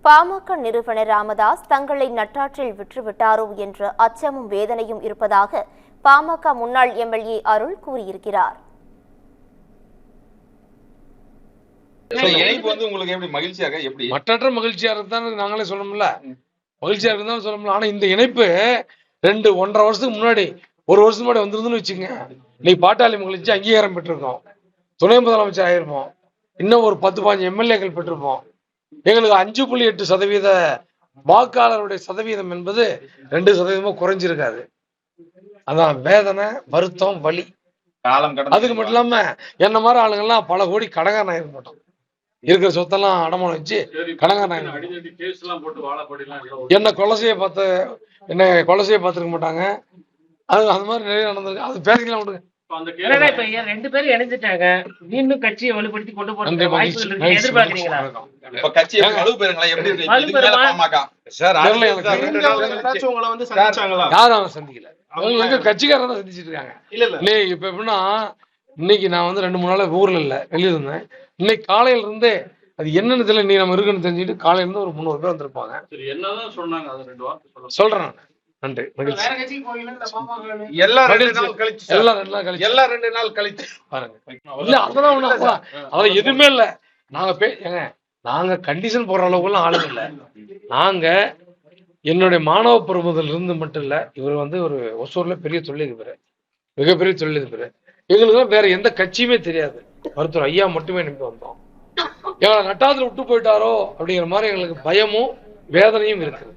பாமக நிறுவனர் ராமதாஸ் தங்களை நட்டாற்றில் விற்றுவிட்டாரோ என்ற அச்சமும் வேதனையும் இருப்பதாக பாமக முன்னாள் எம்எல்ஏ அருள் கூறியிருக்கிறார். மற்றற்ற மகிழ்ச்சியா இருந்தா நாங்களே சொல்லணும்ல, மகிழ்ச்சியா இருந்தாலும் சொல்ல முடியல. ஆனா இந்த இணைப்பு 1.5 வருஷத்துக்கு முன்னாடி, 1 வருஷத்துக்கு முன்னாடி வந்திருந்துன்னு வச்சுங்க, இன்னைக்கு பாட்டாளி மகிழ்ச்சி அங்கீகாரம் பெற்றிருக்கோம், துணை முதலமைச்சர் ஆயிருப்போம், இன்னும் ஒரு 10-15 எம்எல்ஏக்கள் பெற்றிருப்போம். எங்களுக்கு 5.8% வாக்காளருடைய சதவீதம் என்பது 2% குறைஞ்சிருக்காது. அதான் வேதனை, வருத்தம், வலி. அதுக்கு மட்டும் இல்லாம என்ன மாதிரி ஆளுங்கள்லாம் பல கோடி கடங்காரன் ஆயிருக்க மாட்டோம். இருக்கிற சொத்தெல்லாம் அடமானம் வச்சு கடங்காரன் என்ன கொலை செய்ய பார்த்துருக்க மாட்டாங்க. அது அந்த மாதிரி நிறைய நடந்திருக்கு. அது பேசிக்கலாம் விடுங்க. ரெண்டு பேரும் இணைஞ்சிட்டாங்க, மீண்டும் கட்சியை வலுப்படுத்தி கொண்டு போற வாய்ப்புகள் எதிர்பார்க்கிறீங்களா? யாரும் சந்திக்கல, எங்க கட்சிக்காரன் தான் சந்திச்சிட்டு இருக்காங்க. இப்ப எப்படின்னா, இன்னைக்கு நான் 2-3 நாள் ஊர்ல இல்ல, வெளியில இருந்தேன். இன்னைக்கு காலையில இருந்தே அது என்னன்னு தெரியல, நீ நம்ம இருக்குன்னு தெரிஞ்சுட்டு காலையில இருந்து ஒரு 300 பேர் வந்திருப்பாங்க. சொல்றேன். நன்றி, மகிழ்ச்சி. எல்லா 2 நாள் கழிச்சு பாருங்க. இல்ல அதெல்லாம் எதுவுமே இல்ல. நாங்க கண்டிஷன் போடுற அளவுக்கு எல்லாம் ஆளுங்க இல்ல. நாங்க என்னுடைய மாணவ பருவத்தில் இருந்து மட்டும் இல்ல, இவர் ஒரு ஒசூர்ல பெரிய தொழிலதிபர், மிகப்பெரிய தொழிலதிபர். எங்களுக்கு வேற எந்த கட்சியுமே தெரியாது. மருத்துவர் ஐயா மட்டுமே நம்பி வந்தோம். எங்களை நட்டாத்துல விட்டு போயிட்டாரோ அப்படிங்கிற மாதிரி எங்களுக்கு பயமும் வேதனையும் இருக்குது.